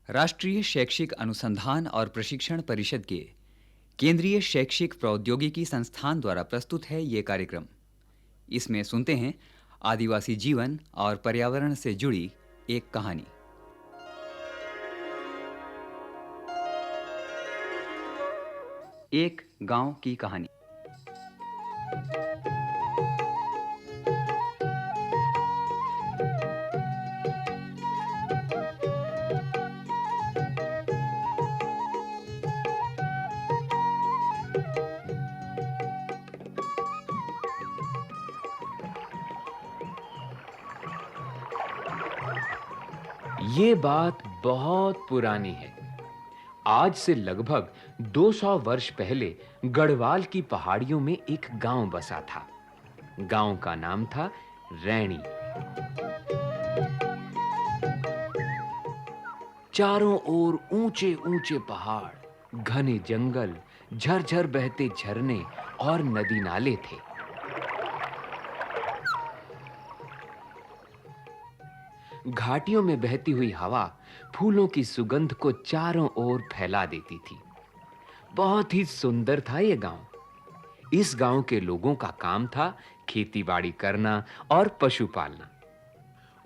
राष्ट्रीय शैक्षिक अनुसंधान और प्रशिक्षण परिषद के केंद्रीय शैक्षिक प्रौद्योगिकी संस्थान द्वारा प्रस्तुत है ये कार्यक्रम। इसमें सुनते हैं आदिवासी जीवन और पर्यावरण से जुड़ी एक कहानी। एक गांव की कहानी। ये बात बहुत पुरानी है। आज से लगभग 200 वर्ष पहले गढ़वाल की पहाड़ियों में एक गांव बसा था। गांव का नाम था रैणी। चारों ओर ऊंचे-ऊंचे पहाड़, घने जंगल, झरझर बहते झरने और नदी नाले थे। घाटियों में बहती हुई हवा फूलों की सुगंध को चारों ओर फैला देती थी। बहुत ही सुंदर था यह गांव। इस गांव के लोगों का काम था खेतीबाड़ी करना और पशु पालना।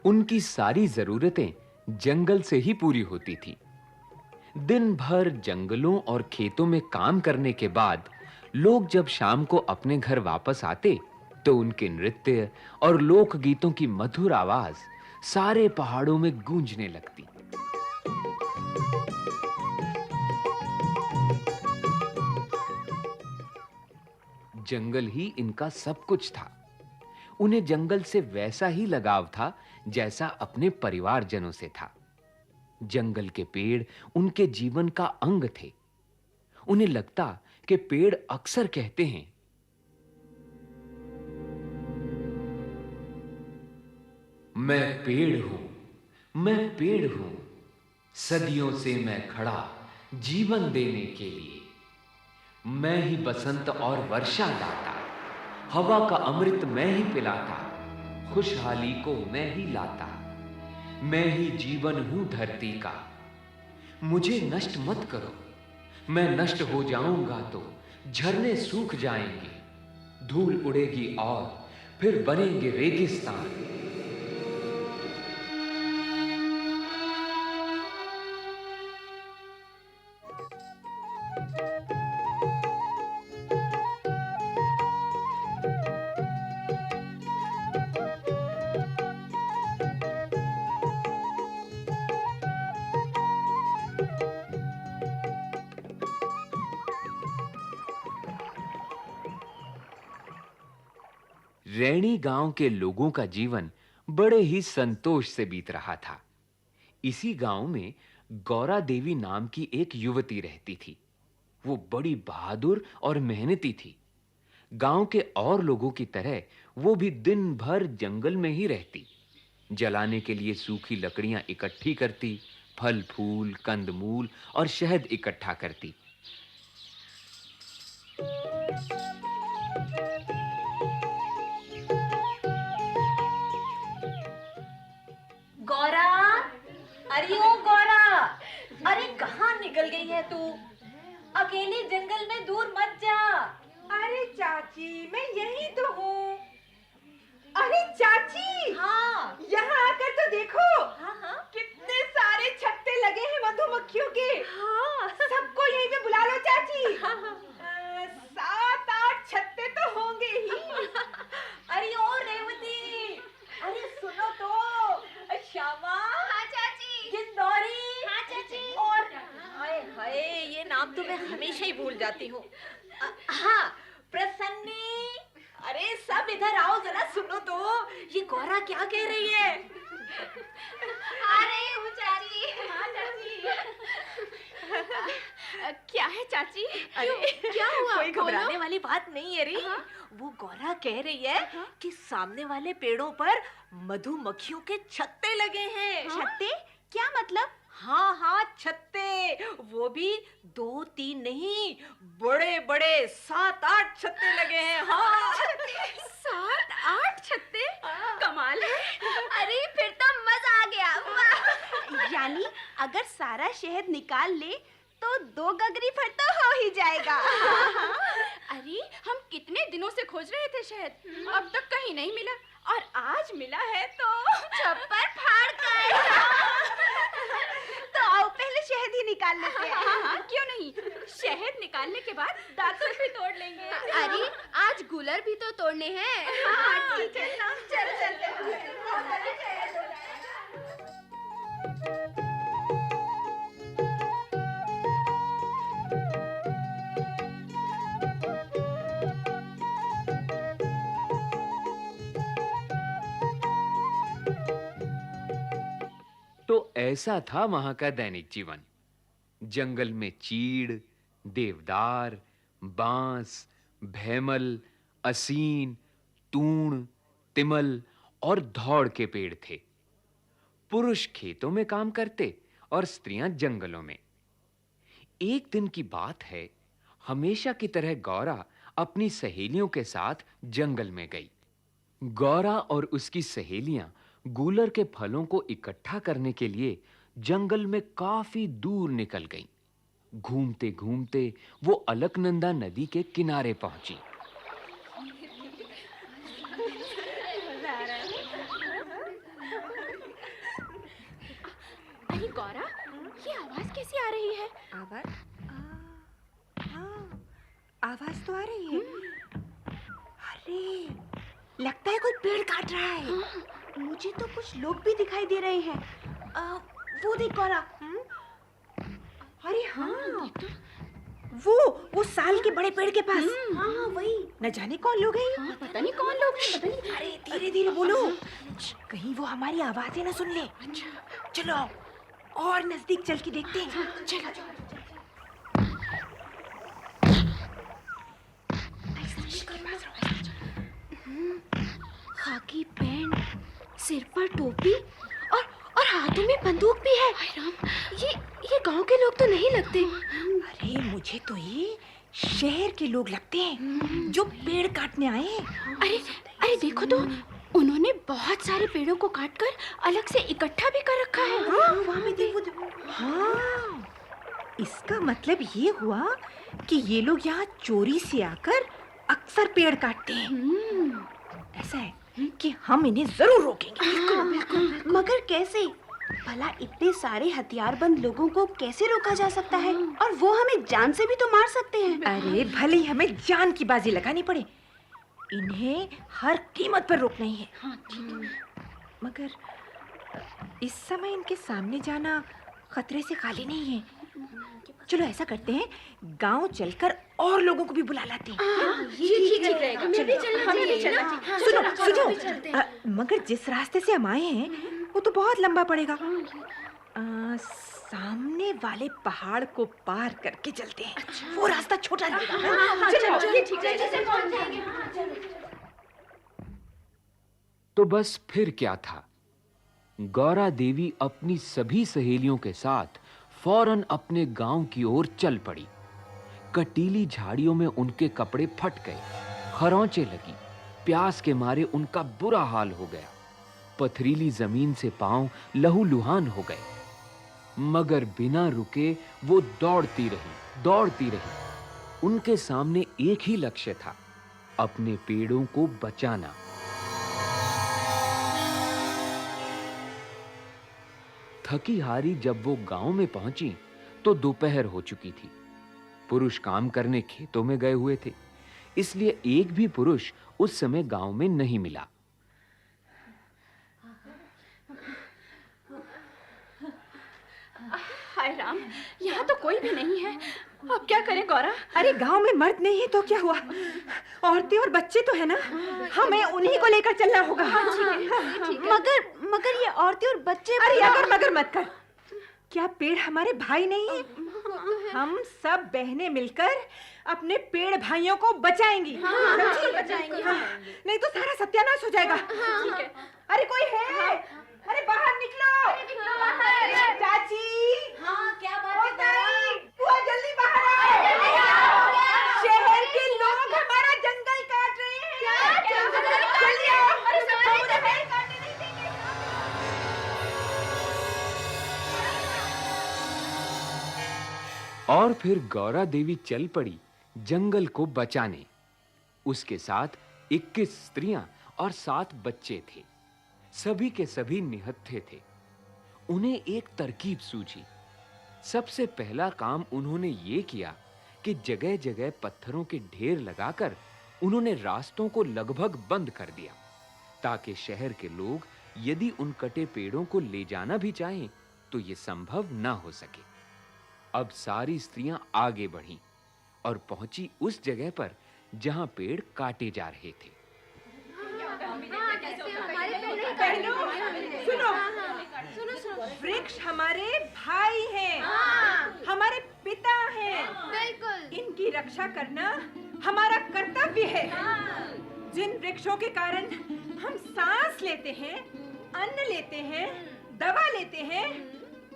उनकी सारी जरूरतें जंगल से ही पूरी होती थी। दिन भर जंगलों और खेतों में काम करने के बाद लोग जब शाम को अपने घर वापस आते तो उनके नृत्य और लोक गीतों की मधुर आवाज सारे पहाड़ों में गूंजने लगती। जंगल ही इनका सब कुछ था। उन्हें जंगल से वैसा ही लगाव था जैसा अपने परिवारजनों से था। जंगल के पेड़ उनके जीवन का अंग थे। उन्हें लगता कि पेड़ अक्सर कहते हैं, मैं पेड़ हूं, मैं पेड़ हूं, सदियों से मैं खड़ा जीवन देने के लिए। मैं ही बसंत और वर्षा लाता, हवा का अमृत मैं ही पिलाता, खुशहाली को मैं ही लाता। मैं ही जीवन हूं धरती का, मुझे नष्ट मत करो। मैं नष्ट हो जाऊंगा तो झरने सूख जाएंगे, धूल उड़ेगी और फिर बनेंगे रेगिस्तान। रैणी गांव के लोगों का जीवन बड़े ही संतोष से बीत रहा था। इसी गांव में गौरा देवी नाम की एक युवती रहती थी। वो बड़ी बहादुर और मेहनती थी। गांव के और लोगों की तरह वो भी दिन भर जंगल में ही रहती। जलाने के लिए सूखी लकड़ियां इकट्ठी करती, फल फूल, कंदमूल और शहद इकट्ठा करती। गौरा, अरे ओ गौरा, अरे कहाँ निकल गई है तू? अकेले जंगल में दूर मत जा। अरे चाची, मैं यहीं तो हूँ। अरे चाची, हाँ, यहाँ आकर तो देखो। हाँ, हाँ, कितने सारे छत्ते लगे हैं मधुमक्खियों के। हाँ, सबको यहीं पे बुला लो चाची। हाँ, हाँ। 7-8 छत्ते तो होंगे ही। अरे ओ रेवती, अरे सुनो तो, श्यामा। हाँ चाची। गिंदौरी। हाँ चाची। और हाय हाय, ये नाम तो मैं हमेशा ही भूल जाती हूँ। हाँ, प्रसन्नी। अरे सब इधर आओ, जरा सुनो तो, ये गौरा क्या कह रही है? आ रही हूँ चाची। हाँ चाची। क्या है चाची? अरे क्या हुआ? कोई घबराने बोलो। वाली बात नहीं है री। हाँ? वो गौरा कह रही है कि सामने वाले पेड़ों पर मधुमक्खियों के छत्ते लगे हैं। छत्ते? क्या मतलब? हाँ हाँ, छत्ते। वो भी 2-3 नहीं, बड़े बड़े 7-8 छत्ते लगे हैं। हाँ। 7-8 छत्ते? हाँ। कमाल है। अरे फिर तो मजा आ गया। वाह। यानी अगर सारा शहद निकाल ले तो 2 गगरी फल तो हो ही जाएगा। अरे हम कितने दिनों से खोज रहे थे शहद, अब तक कहीं नहीं मिला और आज मिला है तो छप्पर फाड़ कर। तो आओ पहले शहद ही निकाल लेते हैं। हाँ, क्यों नहीं। शहद निकालने के बाद दातुन भी तोड़ लेंगे। अरे आज गुलर भी तो तोड़ने हैं। हाँ ठीक है ना, चलो चलते हैं। तो ऐसा था वहां का दैनिक जीवन। जंगल में चीड़, देवदार, बांस, भैमल, असीन, तूण, तिमल और धौड़ के पेड़ थे। पुरुष खेतों में काम करते और स्त्रियां जंगलों में। एक दिन की बात है, हमेशा की तरह गौरा अपनी सहेलियों के साथ जंगल में गई। गौरा और उसकी सहेलियां गूलर के फलों को इकट्ठा करने के लिए जंगल में काफी दूर निकल गईं। घूमते-घूमते वो अलकनंदा नदी के किनारे पहुंची। अरे गौरा, ये आवाज कैसी आ रही है? आवाज? हाँ, आवाज तो आ रही है। अरे, लगता है कोई पेड़ काट रहा है। मुझे तो कुछ लोग भी दिखाई दे रहे हैं। वो देख गौरा। अरे हाँ, वो साल के बड़े पेड़ के पास। हाँ वही। न जाने कौन लोग हैं। हाँ, पता नहीं कौन लोग हैं। अरे धीरे-धीरे बोलो, कहीं वो हमारी आवाजें ना सुन ले। चलो और नजदीक चल के देखते हैं। चलो। खाकी पैंट, सिर पर टोपी और हाथों में बंदूक भी है। राम, ये गांव के लोग तो नहीं लगते। अरे मुझे तो ये शहर के लोग लगते हैं जो पेड़ काटने आए हैं। अरे देखो तो, उन्होंने बहुत सारे पेड़ों को काटकर अलग से इकट्ठा भी कर रखा है। हाँ, वहाँ में देखो। हाँ, इसका मतलब ये हुआ कि ये लोग यहाँ चोरी से आकर अक्सर पेड़ काटते हैं। ऐसा है कि हम इन्हें जरूर रोकेंगे। बिल्कुल। मगर कैसे? भला इतने सारे हथियारबंद लोगों को कैसे रोका जा सकता है? और वो हमें जान से भी तो मार सकते हैं। अरे भले ही हमें जान की बाजी लगानी पड़े, इन्हें हर कीमत पर रोकना ही है। हाँ, ठीक है। मगर इस समय इनके सामने जाना खतरे से खाली नहीं है। चलो ऐसा करते हैं, गांव चलकर और लोगों को भी बुला लाते हैं। ये ठीक रहेगा। हमें भी चलना चाहिए। सुनो, मगर जिस रास्ते से हम आए हैं वो तो बहुत लंबा पड़ेगा। सामने वाले पहाड़ को पार करके चलते हैं। वो रास्ता छोटा लगेगा। चलो, ये ठीक है। तो बस फिर क्या था, गौरा देवी अपनी सभी सहेलियों के साथ फौरन अपने गांव की ओर चल पड़ी। कटीली झाड़ियों में उनके कपड़े फट गए, खरोंचे लगी, प्यास के मारे उनका बुरा हाल हो गया। पथरीली जमीन से पांव लहूलुहान हो गए, मगर बिना रुके वो दौड़ती रही। उनके सामने एक ही लक्ष्य था, अपने पेड़ों को बचाना। थकी हारी जब वो गांव में पहुंची तो दोपहर हो चुकी थी। पुरुष काम करने खेतों में गए हुए थे, इसलिए एक भी पुरुष उस समय गांव में नहीं मिला। हाय राम, यहाँ तो कोई भी नहीं है। अब क्या करें गौरा? अरे गांव में मर्द नहीं है तो क्या हुआ, औरतें और बच्चे तो है ना, हमें उन्हीं को लेकर चलना होगा। मगर ये औरतें और बच्चे। अरे अगर मगर मत कर, क्या पेड़ हमारे भाई नहीं है? हम सब बहनें मिलकर अपने पेड़ भाइयों को बचाएंगी। बचाएंगे। नहीं तो सारा सत्यानाश हो जाएगा। ठीक है। अरे कोई है? अरे बाहर निकलो। चाची। हाँ, क्या बात ओ ताई, बुआ जल्दी बाहर आओ। शहर के लोग हमारा जंगल काट रहे हैं। जल्दी आओ। अरे सब पेड़ काटने नहीं देंगे। और फिर गौरा देवी चल पड़ी जंगल को बचाने। उसके साथ 21 स्त्रियां और 7 बच्चे थे। सभी के सभी निहत्थे थे। उन्हें एक तरकीब सूझी। सबसे पहला काम उन्होंने ये किया कि जगह-जगह पत्थरों के ढेर लगाकर उन्होंने रास्तों को लगभग बंद कर दिया, ताकि शहर के लोग यदि उन कटे पेड़ों को ले जाना भी चाहें तो यह संभव ना हो सके। अब सारी स्त्रियां आगे बढ़ीं और पहुंची उस जगह पर जहां पेड़ काटे जा रहे थे। बहनों, सुनो, वृक्ष हमारे भाई हैं, हमारे पिता हैं। बिल्कुल। इनकी रक्षा करना हमारा कर्तव्य है। जिन वृक्षों के कारण हम सांस लेते हैं, अन्न लेते हैं, दवा लेते हैं,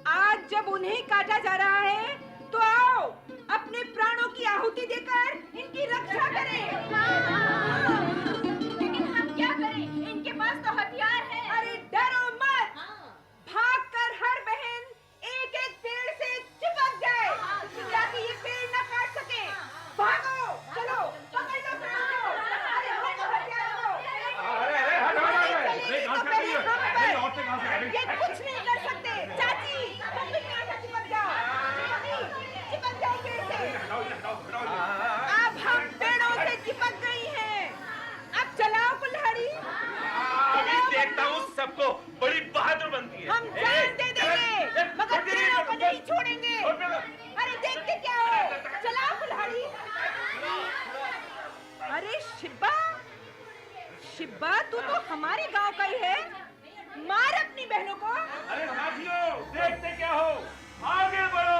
आज जब उन्हें काटा जा रहा है तो आओ अपने प्राणों की आहुति देकर इनकी रक्षा करें। लेकिन हम क्या करें? इनके पास तो हथियार हैं। अरे डरो मत, भागकर हर बहन एक-एक पेड़ से चिपक जाए ताकि ये पेड़ न काट सके। भागो, चलो, पकड़ लो पेड़ को। अरे हथियार दो। ये कुछ नहीं कर सकते। चाची, तुम भी यहाँ से चिपक जाओ। चिपक जाओ पेड़ से। अब हम पेड़ों से चिपक गई हैं। अब चलाओ कुल्हाड़ी। देखता हूँ सबको बड़ी बहादुर बनती है। हम जान दे देंगे मगर पेड़ों को नहीं छोड़ेंगे। अरे देखते क्या हो, चलाओ कुल्हाड़ी। अरे शिब्बा, शिब्बा तू तो हमारे गांव का ही है, मार अपनी बहनों को। अरे साथियों, देखते क्या हो, आगे बढ़ो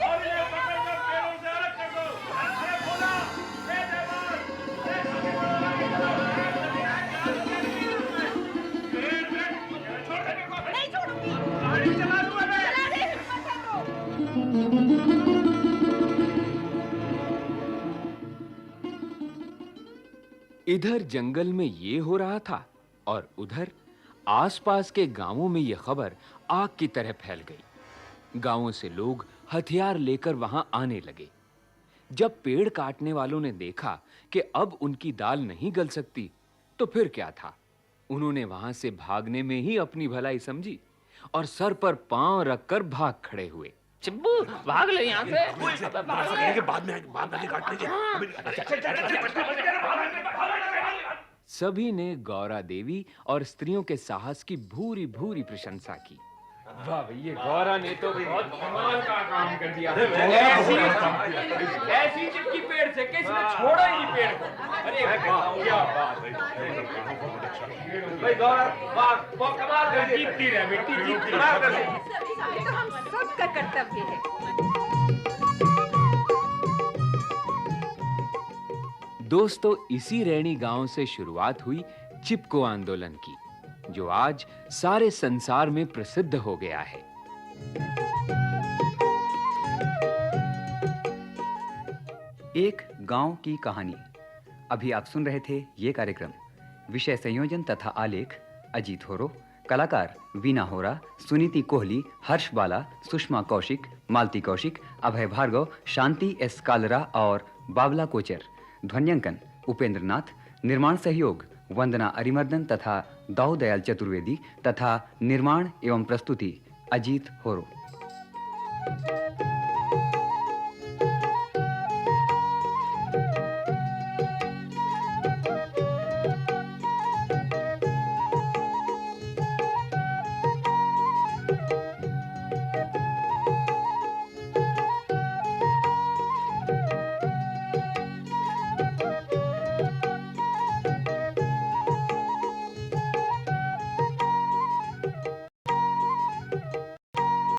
और ये पकड़कर पेड़ों से अलग कर दो। ये बोला, ये जवान, ये आगे बढ़ो, आगे बढ़ो। छोड़ देने को नहीं छोड़ूंगी। गाड़ी चला दूंगा मैं। चला दे, हिम्मत है तो। इधर जंगल में ये हो रहा था और उधर आसपास के गांवों में यह खबर आग की तरह फैल गई। गांवों से लोग हथियार लेकर वहां आने लगे। जब पेड़ काटने वालों ने देखा कि अब उनकी दाल नहीं गल सकती, तो फिर क्या था? उन्होंने वहां से भागने में ही अपनी भलाई समझी और सर पर पांव रखकर भाग खड़े हुए। चिब्बू, भाग ले यहाँ से। बाद में काट लीजिए। सभी ने गौरा देवी और स्त्रियों के साहस की भूरी भूरी प्रशंसा की। वाह भैया, गौरा ने तो बहुत कमाल का काम कर दिया। ऐसी चिपकी पेड़ से किसी ने छोड़ा ही नहीं पेड़ को। अरे वाह, क्या बात है भाई। गौरा वाह, बहुत कमाल कर दी। जीतती रहे बेटी, जीतती रहे। ये तो हम सबका कर्तव्य है। दोस्तों, इसी रैणी गांव से शुरुआत हुई चिपको आंदोलन की, जो आज सारे संसार में प्रसिद्ध हो गया है। एक गांव की कहानी। अभी आप सुन रहे थे ये कार्यक्रम। विषय संयोजन तथा आलेख अजीत होरो, कलाकार वीना होरा, सुनीति कोहली, हर्ष बाला, सुषमा कौशिक, मालती कौशिक, अभय भार्गव, शांति एस कालरा और बाबला कोचर। ध्वन्यांकन उपेंद्र नाथ। निर्माण सहयोग वंदना अरिमर्दन तथा दाऊ दयाल चतुर्वेदी तथा निर्माण एवं प्रस्तुति अजीत होरो।